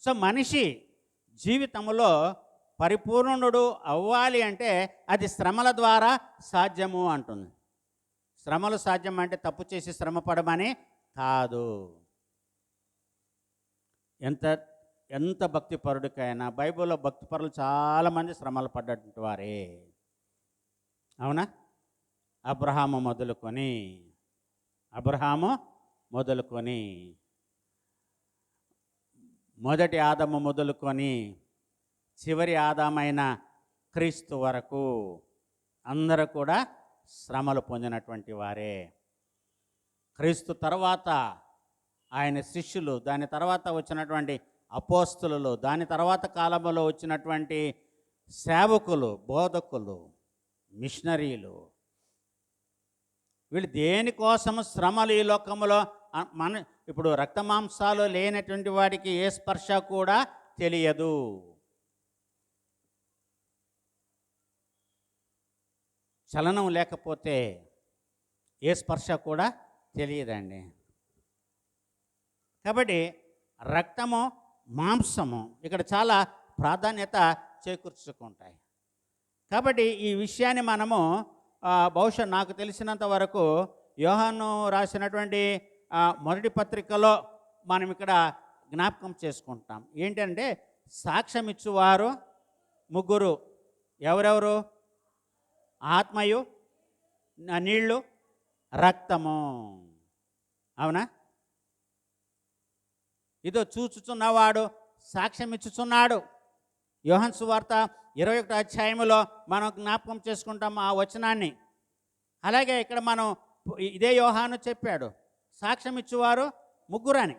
సో మనిషి జీవితంలో పరిపూర్ణుడు అవ్వాలి అంటే అది శ్రమల ద్వారా సాధ్యము అంటుంది. శ్రమలు సాధ్యం అంటే తప్పు చేసి శ్రమ పడమని కాదు. ఎంత భక్తిపరుడికైనా, బైబిల్లో భక్తిపరులు చాలామంది శ్రమలు పడ్డటువంటి వారే. అవునా? అబ్రహాము మొదలుకొని మొదటి ఆదాము మొదలుకొని చివరి ఆదామైన క్రీస్తు వరకు అందరూ కూడా శ్రమలు పొందినటువంటి వారే. క్రీస్తు తర్వాత ఆయన శిష్యులు, దాని తర్వాత వచ్చినటువంటి అపోస్తలులు, దాని తర్వాత కాలంలో వచ్చినటువంటి సేవకులు, బోధకులు, మిషనరీలు, వీళ్ళు దేనికోసము శ్రమలు ఈ లోకంలో ఇప్పుడు రక్తమాంసాలు లేనటువంటి వాడికి ఏ స్పర్శ కూడా తెలియదు. చలనం లేకపోతే ఏ స్పర్శ కూడా తెలియదండి. కాబట్టి రక్తము, మాంసము ఇక్కడ చాలా ప్రాధాన్యత చేకూర్చుకుంటాయి. కాబట్టి ఈ విషయాన్ని మనము బహుశా నాకు తెలిసినంత వరకు యోహాను రాసినటువంటి మొదటి పత్రికలో మనం ఇక్కడ జ్ఞాపకం చేసుకుంటాం. ఏంటంటే, సాక్ష్యం ఇచ్చువారు 3 ఎవరెవరు? ఆత్మయు, నీళ్లు, రక్తము. అవునా? ఇదో చూచుచున్నవాడు సాక్ష్యం ఇచ్చుచున్నాడు. యోహాను సువార్త 21వ అధ్యాయములో మనం జ్ఞాపకం చేసుకుంటాం ఆ వచనాన్ని. అలాగే ఇక్కడ మనం ఇదే యోహాను చెప్పాడు, సాక్ష్యం ఇచ్చువారు ముగ్గురని.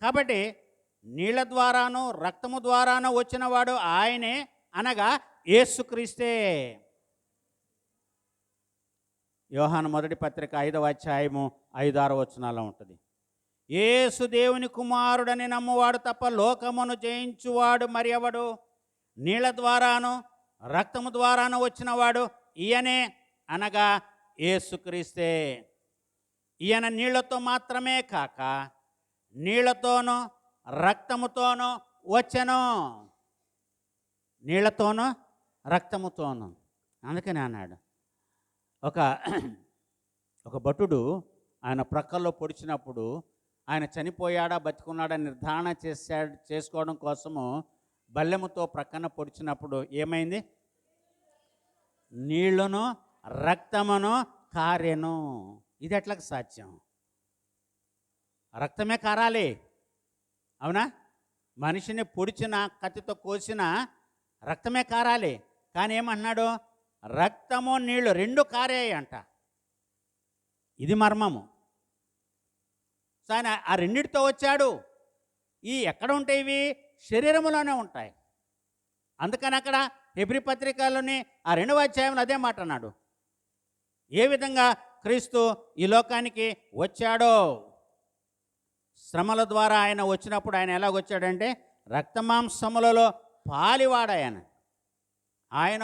కాబట్టి నీళ్ల ద్వారాను రక్తము ద్వారాను వచ్చినవాడు ఆయనే, అనగా యేసుక్రీస్తే. యోహాను మొదటి పత్రిక 5వ అధ్యాయము 5-6 వచనాల్లో ఉంటుంది. యేసు దేవుని కుమారుడని నమ్మువాడు తప్ప లోకమును జయించువాడు మరి ఎవడు? నీళ్ల ద్వారాను రక్తము ద్వారాను వచ్చినవాడు ఈయనే, అనగా యేసుక్రీస్తే. ఈయన నీళ్లతో మాత్రమే కాక నీళ్లతోనూ రక్తముతోనూ వచ్చెను. నీళ్లతోనూ రక్తముతోనూ. అందుకని అన్నాడు, ఒక భటుడు ఆయన ప్రక్కల్లో పొడిచినప్పుడు ఆయన చనిపోయాడా బతికున్నాడా నిర్ధారణ చేసుకోవడం కోసము బల్లెముతో ప్రక్కన పొడిచినప్పుడు ఏమైంది? నీళ్లను రక్తమును కారెను. ఇది ఎట్లకు సాధ్యం? రక్తమే కారాలి, అవునా? మనిషిని పొడిచిన, కత్తితో కోసిన రక్తమే కారాలి. కానీ ఏమంటున్నాడు? రక్తము నీళ్లు రెండు కారాయి అంట. ఇది మర్మము. సో ఆయన ఆ రెండిటితో వచ్చాడు. ఎక్కడ ఉంటాయి ఇవి? శరీరంలోనే ఉంటాయి. అందుకని అక్కడ హెబ్రీ పత్రికలోని ఆ 2వ అధ్యాయంలో అదే మాట అన్నాడు. ఏ విధంగా క్రీస్తు ఈ లోకానికి వచ్చాడో, శ్రమల ద్వారా ఆయన వచ్చినప్పుడు ఆయన ఎలాగొచ్చాడంటే రక్తమాంసములలో పాలివాడాయన. ఆయన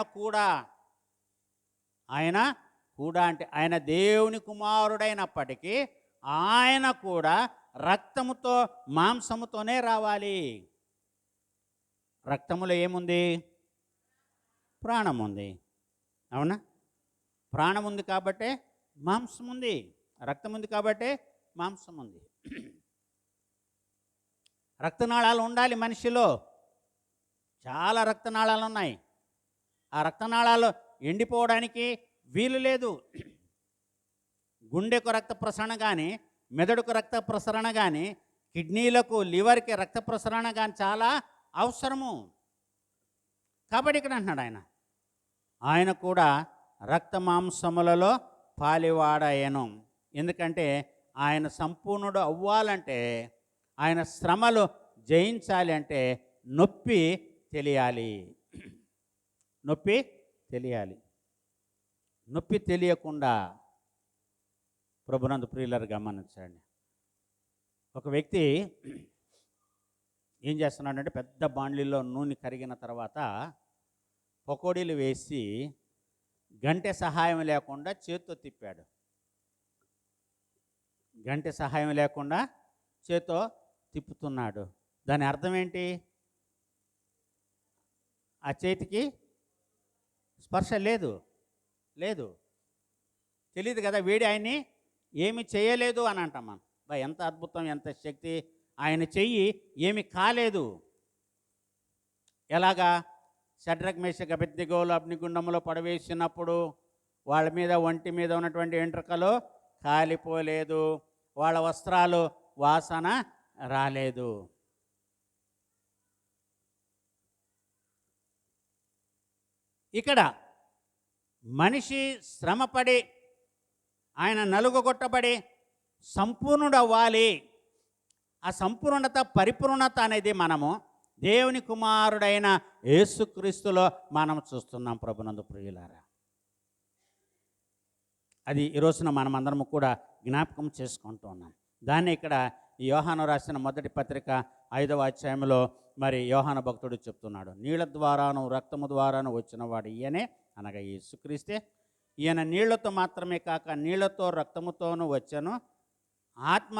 కూడా అంటే ఆయన దేవుని కుమారుడైనప్పటికీ ఆయన కూడా రక్తముతో మాంసముతోనే రావాలి. రక్తములో ఏముంది? ప్రాణం ఉంది, అవునా? ప్రాణం ఉంది కాబట్టే మాంసం ఉంది, రక్తం ఉంది కాబట్టే మాంసం ఉంది. రక్తనాళాలు ఉండాలి మనిషిలో. చాలా రక్తనాళాలు ఉన్నాయి. ఆ రక్తనాళాలు ఎండిపోవడానికి వీలు లేదు. గుండెకు రక్త ప్రసరణ కానీ, మెదడుకు రక్త ప్రసరణ కానీ, కిడ్నీలకు, లివర్కి రక్త ప్రసరణ కానీ చాలా అవసరము. కాబట్టి ఇక్కడ అంటున్నాడు ఆయన కూడా రక్త మాంసములలో పాలివాడాయను. ఎందుకంటే ఆయన సంపూర్ణుడు అవ్వాలంటే, ఆయన శ్రమలు జయించాలి అంటే నొప్పి తెలియాలి. నొప్పి తెలియాలి. నొప్పి తెలియకుండా ప్రభునందు ప్రియులారు గమనించండి. ఒక వ్యక్తి ఏం చేస్తున్నాడంటే పెద్ద బాండ్లీలో నూనె కరిగిన తర్వాత పకోడీలు వేసి గంటె సహాయం లేకుండా చేత్తో తిప్పాడు. గంటె సహాయం లేకుండా చేత్తో తిప్పుతున్నాడు. దాని అర్థం ఏంటి? ఆ చేతికి స్పర్శ లేదు, తెలియదు కదా. వేడి ఆయన్ని ఏమి చేయలేదు అని అంటాం మనం. ఎంత అద్భుతం, ఎంత శక్తి! ఆయన చెయ్యి ఏమి కాలేదు. ఎలాగా? షడ్రక్ మేషక్ అబేద్నెగోలు అగ్నిగుండంలో పడవేసినప్పుడు వాళ్ళ మీద, ఒంటి మీద ఉన్నటువంటి వెంట్రుకలు కాలిపోలేదు, వాళ్ళ వస్త్రాలు వాసన రాలేదు. ఇక్కడ మనిషి శ్రమపడి ఆయన నలుగుగొట్టబడి సంపూర్ణుడు అవ్వాలి. ఆ సంపూర్ణత, పరిపూర్ణత అనేది మనము దేవుని కుమారుడైన యేసుక్రీస్తులో మనం చూస్తున్నాం ప్రభునందు ప్రియులారా. అది ఈరోజున మనమందరం కూడా జ్ఞాపకం చేసుకుంటూ ఉన్నాం. దాన్ని ఇక్కడ యోహాను రాసిన మొదటి పత్రిక 5వ అధ్యాయంలో మరి యోహాను భక్తుడు చెప్తున్నాడు. నీళ్ల ద్వారాను రక్తము ద్వారాను వచ్చినవాడు ఈయనే, అనగా యేసుక్రీస్తే. ఈయన నీళ్లతో మాత్రమే కాక నీళ్లతో రక్తముతోనూ వచ్చెను. ఆత్మ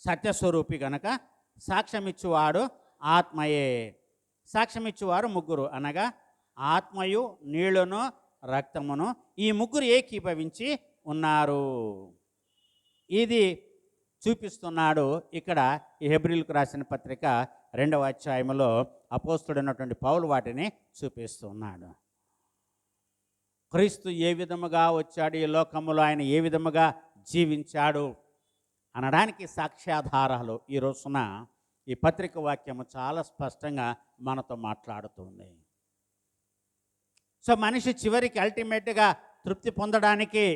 సత్యస్వరూపి గనక సాక్ష్యమిచ్చువాడు ఆత్మయే. సాక్ష్యమిచ్చువారు ముగ్గురు, అనగా ఆత్మయు, నీళ్లను, రక్తమును. ఈ ముగ్గురు ఏకీభవించి ఉన్నారు. ఇది చూపిస్తున్నాడు ఇక్కడ ఈ హెబ్రీలకు రాసిన పత్రిక 2వ అధ్యాయంలో అపోస్తుడైనటువంటి పౌలు వాటిని చూపిస్తున్నాడు. క్రీస్తు ఏ విధముగా వచ్చాడు, ఈ లోకములో ఆయన ఏ విధముగా జీవించాడు అనడానికి సాక్ష్యాధారాలు ఈ రోజున ఈ పత్రిక వాక్యము చాలా స్పష్టంగా మనతో మాట్లాడుతుంది. సో మనిషి చివరికి అల్టిమేట్గా తృప్తి పొందడానికి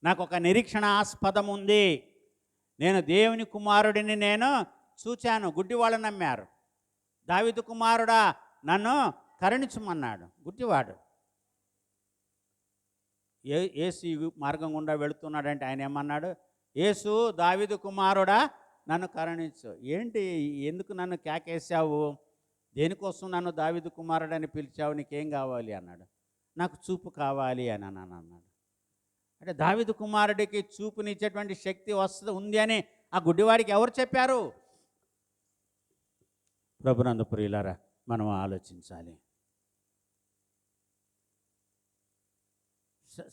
నాకు ఒక నిరీక్షణాస్పదం ఉంది. నేను దేవుని కుమారుడిని నేను చూచాను. గుడ్డివాళ్ళు నమ్మారు. దావీదు కుమారుడా నన్ను కరుణించమన్నాడు. గుడ్డివాడు యేసు మార్గం గుండా వెళుతున్నాడంటే ఆయన ఏమన్నాడు? యేసు దావీదు కుమారుడా నన్ను కరుణించు. ఏంటి, ఎందుకు నన్ను కేకేశావు? దేనికోసం నన్ను దావీదు కుమారుడని పిలిచావు? నీకేం కావాలి అన్నాడు. నాకు చూపు కావాలి అని అన్నాడు. అంటే దావీదు కుమారుడికి చూపునిచ్చేటువంటి శక్తి ఉంది అని ఆ గుడ్డివాడికి ఎవరు చెప్పారు? ప్రభునందు ప్రియులారా, మనం ఆలోచించాలి.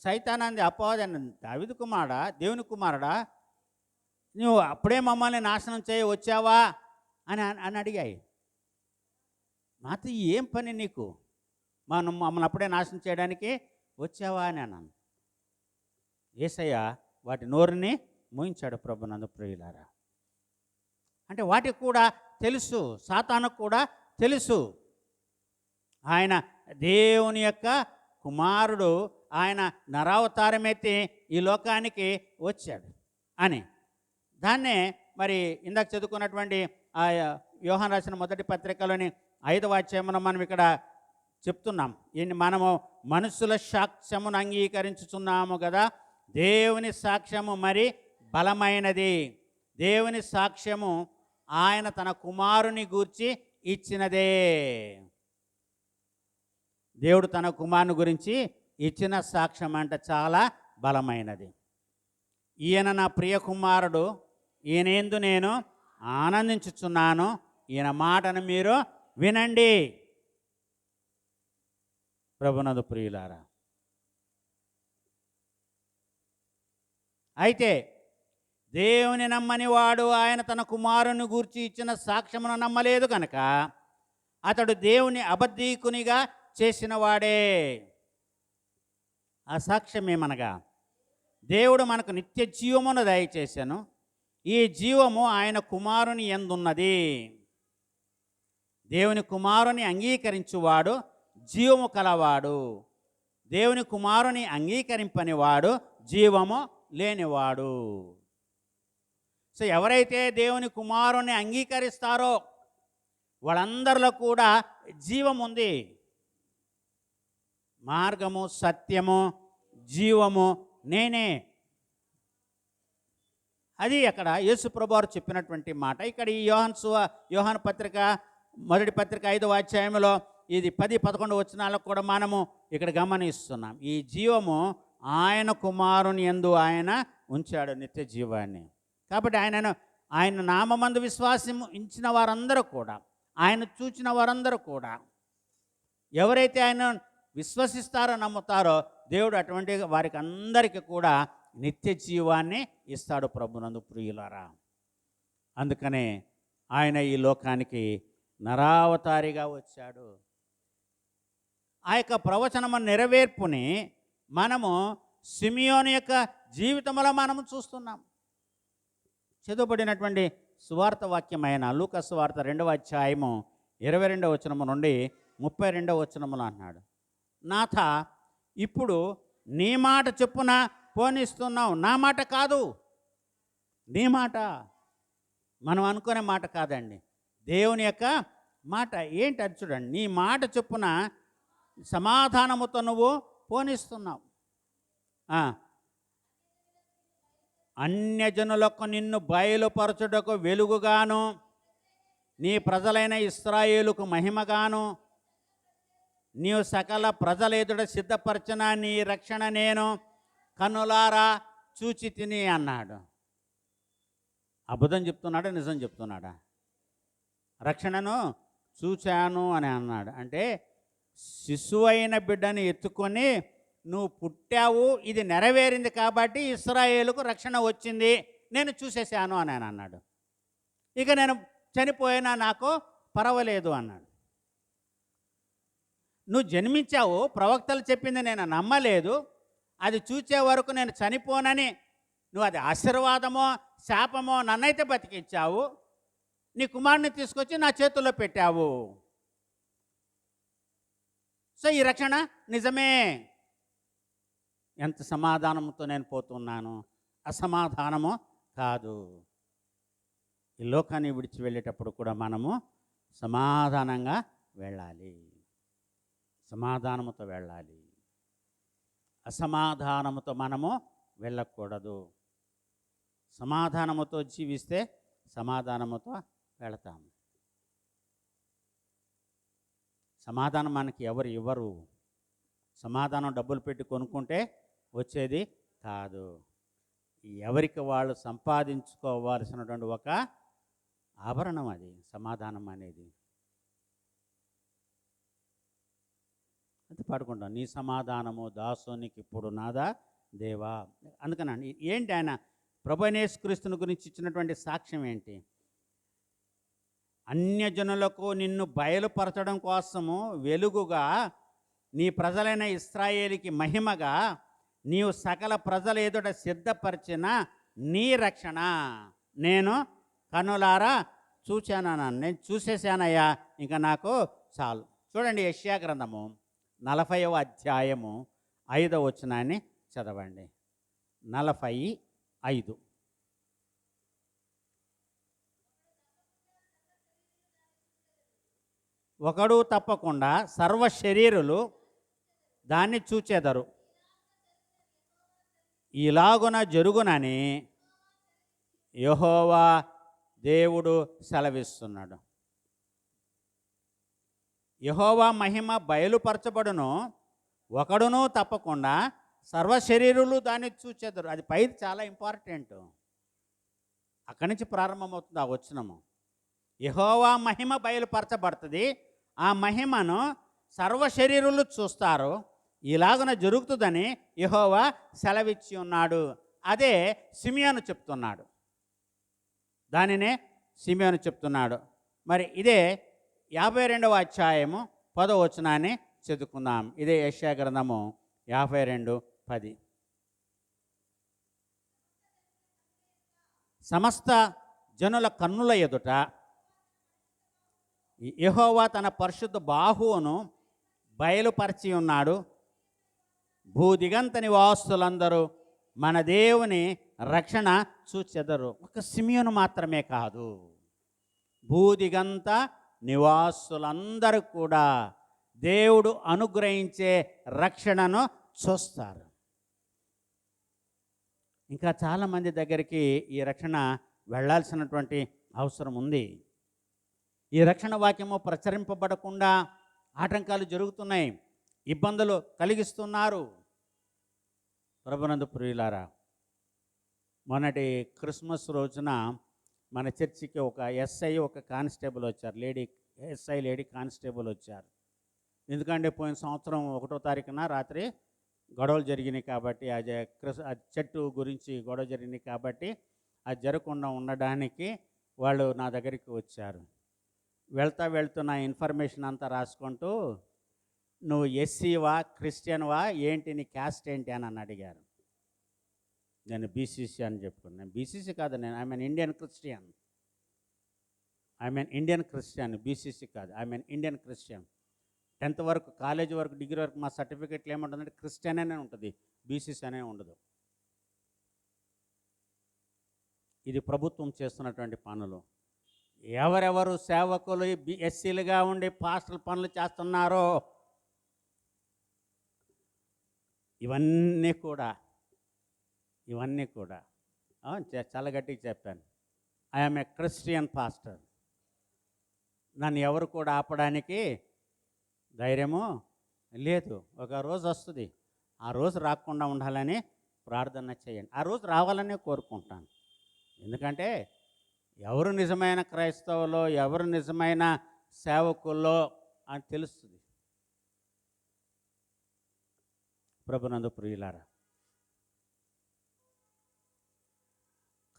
సైతానంది అపవాదం, దావీదు కుమారుడా, దేవుని కుమారుడా, నువ్వు అప్పుడే మమ్మల్ని నాశనం చేయ వచ్చావా అని అడిగాయి. నాతో ఏం పని నీకు? మమ్మల్ని అప్పుడే నాశనం చేయడానికి వచ్చావా అని అన్నాను. యేసయ్య వాటి నోరుని మూయించాడు. ప్రభునందు ప్రియులారా, అంటే వాటికి కూడా తెలుసు, సాతానుకు కూడా తెలుసు ఆయన దేవుని యొక్క కుమారుడు, ఆయన నరావతారమెత్తి ఈ లోకానికి వచ్చాడు అని. దాన్నే మరి ఇందాక చదువుకున్నటువంటి ఆ యోహాను రాసిన మొదటి పత్రికలోని 5వ అధ్యాయంలో మనం ఇక్కడ చెప్తున్నాం. మనము మనుషుల సాక్ష్యమును అంగీకరించుచున్నాము కదా. దేవుని సాక్ష్యము మరి బలమైనది. దేవుని సాక్ష్యము ఆయన తన కుమారుని గూర్చి ఇచ్చినదే. దేవుడు తన కుమారుని గురించి ఇచ్చిన సాక్ష్యం అంటే చాలా బలమైనది. ఈయన నా ప్రియ కుమారుడు, ఈయనేందు నేను ఆనందించుచున్నాను, ఈయన మాటను మీరు వినండి. ప్రభునందు ప్రియులారా, అయితే దేవుని నమ్మని వాడు ఆయన తన కుమారుని గూర్చి ఇచ్చిన సాక్ష్యమును నమ్మలేదు కనుక అతడు దేవుని అబద్ధీకునిగా చేసిన వాడే. ఆ సాక్ష్యం ఏమనగా, దేవుడు మనకు నిత్య జీవమును దయచేశాను. ఈ జీవము ఆయన కుమారుని యందున్నది. దేవుని కుమారుని అంగీకరించువాడు జీవము కలవాడు, దేవుని కుమారుని అంగీకరింపనివాడు జీవము లేనివాడు. సో ఎవరైతే దేవుని కుమారుని అంగీకరిస్తారో వాళ్ళందరిలో కూడా జీవం ఉంది. మార్గము, సత్యము, జీవము నేనే. అది అక్కడ యేసు ప్రభువారు చెప్పినటువంటి మాట. ఇక్కడ ఈ యోహాను పత్రిక మొదటి పత్రిక 5వ అధ్యాయంలో ఇది 10-11 వచనాలకు కూడా మనము ఇక్కడ గమనిస్తున్నాం. ఈ జీవము ఆయన కుమారుని యందు ఆయన ఉంచాడు నిత్య జీవాన్ని. కాబట్టి ఆయన నామమందు విశ్వాసం ఇచ్చిన వారందరూ కూడా, ఆయన చూచిన వారందరూ కూడా, ఎవరైతే ఆయన విశ్వసిస్తారో నమ్ముతారో దేవుడు అటువంటి వారికి అందరికీ కూడా నిత్య జీవాన్ని ఇస్తాడు. ప్రభునందు ప్రియులారా, అందుకనే ఆయన ఈ లోకానికి నరావతారిగా వచ్చాడు. ఆ యొక్క ప్రవచనము నెరవేర్పుని మనము సిమియోను యొక్క జీవితంలో మనము చూస్తున్నాం. చదువుబడినటువంటి సువార్త వాక్యమైన లూకా సువార్త 2వ అధ్యాయము 22వ వచనము నుండి 32వ వచనములో అన్నాడు, నాథ ఇప్పుడు నీ మాట చొప్పున పోనిస్తున్నావు. నా మాట కాదు, నీ మాట. మనం అనుకునే మాట కాదండి, దేవుని యొక్క మాట. ఏంటి అది చూడండి, నీ మాట చొప్పున సమాధానముతో నువ్వు పోనిస్తున్నావు. అన్యజనులకు నిన్ను బయలుపరచుటకు వెలుగుగాను, నీ ప్రజలైన ఇశ్రాయేలుకు మహిమగాను, నీవు సకల ప్రజల ఎదుట సిద్ధపరచిన నీ రక్షణ నేను కన్నులారా చూచి తిని అన్నాడు. అబద్ధం చెప్తున్నాడా, నిజం చెప్తున్నాడా? రక్షణను చూచాను అని అన్నాడు. అంటే శిశువైన బిడ్డని ఎత్తుకొని నువ్వు పుట్టావు, ఇది నెరవేరింది కాబట్టి ఇశ్రాయేలుకు రక్షణ వచ్చింది, నేను చూసేశాను అని ఆయన అన్నాడు. ఇక నేను చనిపోయినా నాకు పర్వాలేదు అన్నాడు. నువ్వు జన్మించావు, ప్రవక్తలు చెప్పింది నేను నమ్మలేదు, అది చూసే వరకు నేను చనిపోనని నువ్వు అది ఆశీర్వాదమో శాపమో నన్నైతే బతికించావు, నీ కుమారుని తీసుకొచ్చి నా చేతుల్లో పెట్టావు. సో ఈ రక్షణ నిజమే. ఎంత సమాధానంతో నేను పోతున్నాను, అసమాధానము కాదు. ఈ లోకాన్ని విడిచి వెళ్ళేటప్పుడు కూడా మనము సమాధానంగా వెళ్ళాలి, సమాధానముతో వెళ్ళాలి. అసమాధానముతో మనము వెళ్ళకూడదు. సమాధానముతో జీవిస్తే సమాధానముతో వెళతాము. సమాధానం మనకి ఎవరు ఇవ్వరు. సమాధానం డబ్బులు పెట్టి కొనుక్కుంటే వచ్చేది కాదు. ఎవరికి వాళ్ళు సంపాదించుకోవాల్సినటువంటి ఒక ఆభరణం అది సమాధానం అనేది. అది పాడుకుంటాం, నీ సమాధానము దాసోనికి ఇప్పుడు నాదా దేవా. అందుకనండి ఏంటి ఆయన ప్రభువైన యేసుక్రీస్తుని గురించి ఇచ్చినటువంటి సాక్ష్యం ఏంటి? అన్యజనులకు నిన్ను బయలుపరచడం కోసము వెలుగుగా, నీ ప్రజలైన ఇశ్రాయేలుకి మహిమగా నీవు సకల ప్రజల ఎదుట సిద్ధపరిచిన నీ రక్షణ నేను కనులారా చూశానన్నాను. నేను చూసేశానయ్యా, ఇంకా నాకు చాలు. చూడండి, యెషయా గ్రంథము 40వ అధ్యాయము 5వ వచనాన్ని చదవండి. 45. ఒకడు తప్పకుండా సర్వ శరీరులు దాన్ని చూచెదరు, ఇలాగున జరుగునని యెహోవా దేవుడు సెలవిస్తున్నాడు. యెహోవా మహిమ బయలుపరచబడును, ఒకడును తప్పకుండా సర్వ శరీరులు దాన్ని చూచెదరు. అది పైది చాలా ఇంపార్టెంట్. అక్కడి నుంచి ప్రారంభమవుతుంది ఆ వచనము. యెహోవా మహిమ బయలుపరచబడుతుంది, ఆ మహిమను సర్వ శరీరులు చూస్తారు, ఇలాగున జరుగుతుందని యెహోవా సెలవిచ్చి ఉన్నాడు. అదే సిమియోను చెప్తున్నాడు, దానినే సిమియోను చెప్తున్నాడు. మరి ఇదే 52వ అధ్యాయము 10వ వచనాన్ని చదువుకుందాం. ఇదే యెషయా గ్రంథము 52:10. సమస్త జనుల కన్నుల ఎదుట యెహోవా తన పరిశుద్ధ బాహువును బయలుపరిచి ఉన్నాడు. భూదిగంత నివాసులందరూ మన దేవుని రక్షణ చూచెదరు. ఒక సిమియోను మాత్రమే కాదు, భూదిగంత నివాసులందరూ కూడా దేవుడు అనుగ్రహించే రక్షణను చూస్తారు. ఇంకా చాలామంది దగ్గరికి ఈ రక్షణ వెళ్ళాల్సినటువంటి అవసరం ఉంది. ఈ రక్షణ వాక్యము ప్రచురింపబడకుండా ఆటంకాలు జరుగుతున్నాయి, ఇబ్బందులు కలిగిస్తున్నారు. ప్రభునందు ప్రియులారా, మొన్నటి క్రిస్మస్ రోజున మన చర్చికి ఒక ఎస్ఐ, ఒక కానిస్టేబుల్ వచ్చారు. లేడీ కానిస్టేబుల్ వచ్చారు. ఎందుకంటే పోయిన సంవత్సరం 1వ తారీఖున రాత్రి గొడవలు జరిగినాయి కాబట్టి, ఆ చెట్టు గురించి గొడవ జరిగినాయి కాబట్టి అది జరగకుండా ఉండడానికి వాళ్ళు నా దగ్గరికి వచ్చారు. వెళ్తున్న ఇన్ఫర్మేషన్ అంతా రాసుకుంటూ, నువ్వు ఎస్సీవా క్రిస్టియన్వా ఏంటి, నీ క్యాస్ట్ ఏంటి అని అడిగారు. నేను బీసీసీ అని చెప్పుకున్నాను. బీసీసీ కాదు, నేను ఐఎమ్ ఇండియన్ క్రిస్టియన్. బీసీసీ కాదు, ఐఎమ్ ఇండియన్ క్రిస్టియన్. 10th వరకు, కాలేజీ వరకు, డిగ్రీ వరకు మా సర్టిఫికెట్లు ఏముంటుందంటే క్రిస్టియన్ అనే ఉంటుంది, బీసీసీ అనే ఉండదు. ఇది ప్రభుత్వం చేస్తున్నటువంటి పనులు. ఎవరెవరు సేవకులు ఎస్సీలుగా ఉండి పాస్టల్ పనులు చేస్తున్నారో ఇవన్నీ కూడా చాలా గట్టిగా చెప్పాను. I'm a Christian pastor. నన్ను ఎవరు కూడా ఆపడానికి ధైర్యము లేదు. ఒక రోజు వస్తుంది, ఆ రోజు రాకుండా ఉండాలని ప్రార్థన చేయండి. ఆ రోజు రావాలని కోరుకుంటాను. ఎందుకంటే ఎవరు నిజమైన క్రైస్తవులో, ఎవరు నిజమైన సేవకుల్లో అని తెలుస్తుంది. ప్రభునందు ప్రియులారా,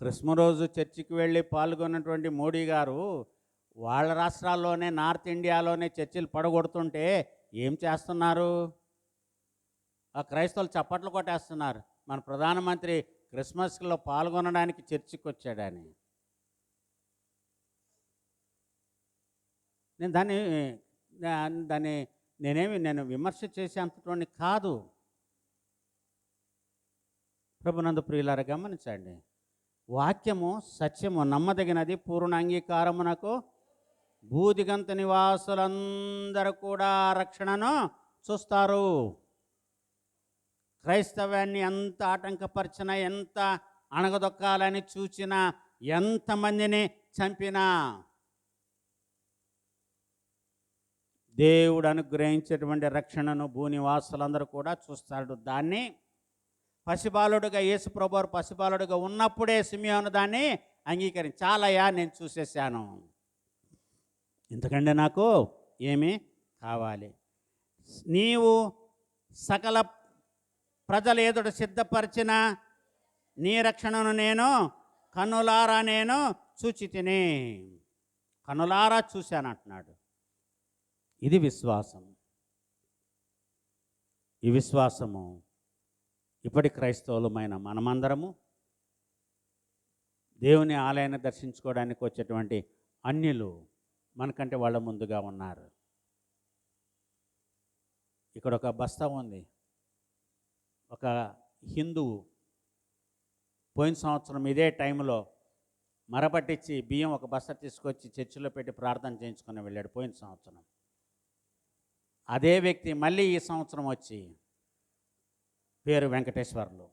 క్రిస్మస్ రోజు చర్చికి వెళ్ళి పాల్గొన్నటువంటి మోడీ గారు వాళ్ళ రాష్ట్రాల్లోనే, నార్త్ ఇండియాలోనే చర్చిలు పడగొడుతుంటే ఏం చేస్తున్నారు? ఆ క్రైస్తవులు చప్పట్లు కొట్టేస్తున్నారు. మన ప్రధానమంత్రి క్రిస్మస్లో పాల్గొనడానికి చర్చికి వచ్చాడని. నేను దాన్ని నేను విమర్శ చేసేంతటోని కాదు. ప్రభునందు ప్రియులారా గమనించండి. వాక్యము సత్యము నమ్మదగినది, పూర్ణ అంగీకారమునకు భూదిగంత నివాసులందరూ కూడా రక్షణను చూస్తారు. క్రైస్తవాన్ని ఎంత ఆటంకపరిచినా, ఎంత అణగదొక్కాలని చూచినా, ఎంతమందిని చంపినా దేవుడు అనుగ్రహించేటువంటి రక్షణను భూనివాసులందరూ కూడా చూస్తాడు. దాన్ని పసిబాలుడుగా, యేసు ప్రభువారు పసిబాలుడుగా ఉన్నప్పుడే సిమియోను దాన్ని చాలయ్యా, నేను చూసేశాను, ఎందుకంటే నాకు ఏమి కావాలి? నీవు సకల ప్రజల ఎదుట సిద్ధపరిచిన నీ రక్షణను నేను కన్నులారా నేను చూచి తిని, కన్నులారా చూశానంటున్నాడు. ఇది విశ్వాసం. ఈ విశ్వాసము ఇప్పటి క్రైస్తవులమైన మనమందరము దేవుని ఆలయాన్ని దర్శించుకోవడానికి వచ్చేటువంటి అన్యులు మనకంటే వాళ్ళ ముందుగా ఉన్నారు. ఇక్కడ ఒక బస్తా ఉంది. ఒక హిందువు పోయిన సంవత్సరం ఇదే టైంలో మరపట్టించి బియ్యం ఒక బస్తా తీసుకొచ్చి చర్చిలో పెట్టి ప్రార్థన చేయించుకొని వెళ్ళాడు పోయిన సంవత్సరం. అదే వ్యక్తి మళ్ళీ ఈ సంవత్సరం వచ్చి, పేరు వెంకటేశ్వర్లు,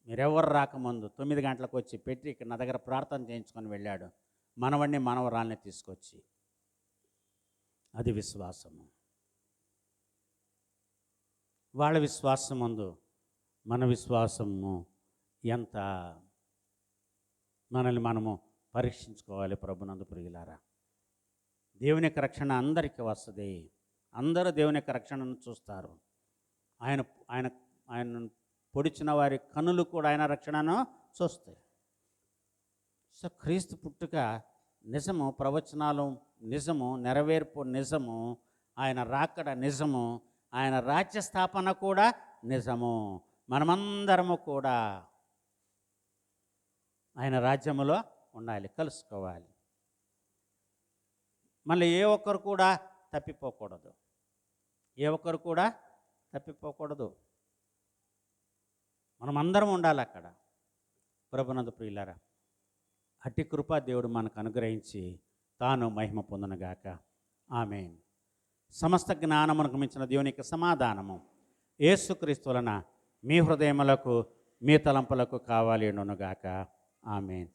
మీరెవరు రాకముందు 9 గంటలకు వచ్చి పెట్టి ఇక్కడ నా దగ్గర ప్రార్థన చేయించుకొని వెళ్ళాడు, మనవడిని మనవరాల్ని తీసుకొచ్చి. అది విశ్వాసము. వాళ్ళ విశ్వాసం ముందు మన విశ్వాసము ఎంత, మనల్ని మనము పరీక్షించుకోవాలి. ప్రభునందు ప్రియులారా, దేవుని యొక్క రక్షణ అందరికీ వస్తుంది. అందరూ దేవుని యొక్క రక్షణను చూస్తారు. ఆయన ఆయన ఆయన పొడిచిన వారి కనులు కూడా ఆయన రక్షణను చూస్తాయి. సో క్రీస్తు పుట్టుక నిజము, ప్రవచనాలు నిజము, నెరవేర్పు నిజము, ఆయన రాకడ నిజము, ఆయన రాజ్య స్థాపన కూడా నిజము. మనమందరము కూడా ఆయన రాజ్యములో ఉండాలి, కలుసుకోవాలి. మళ్ళీ ఏ ఒక్కరు కూడా తప్పిపోకూడదు. ఏ ఒక్కరు కూడా తప్పిపోకూడదు. మనమందరం ఉండాలి అక్కడ. ప్రభునందు ప్రియులారా, అట్టి కృప దేవుడు మనకు అనుగ్రహించి తాను మహిమ పొందునుగాక. ఆమేన్. సమస్త జ్ఞానమునకు మించిన దేవునికి సమాధానము యేసుక్రీస్తు వలన మీ హృదయములకు, మీ తలంపులకు కావాలి నుండుగాక. ఆమేన్.